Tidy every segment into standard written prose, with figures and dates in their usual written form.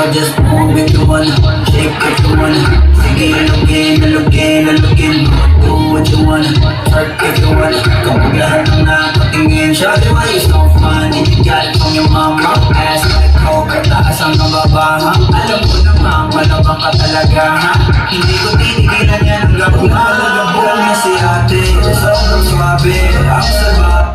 Just move if you wanna, shake if you wanna. Looking, do what you wanna, work if you wanna. Kapag lahat ng nakatingin, shawty, why you so funny? You got it from your mama, ass like coke, kataas ang nababaha. Alam ko naman, malabang ka talaga, ha? Hindi ko tinigilan yan hanggang kumalaga niya si ate. Sobrang swabe, ang sarap.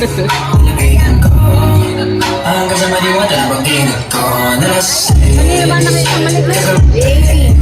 Nilagyan ko ang kasama di wata na pag-ingat ko. Nalasing kagaling, kagaling, kagaling.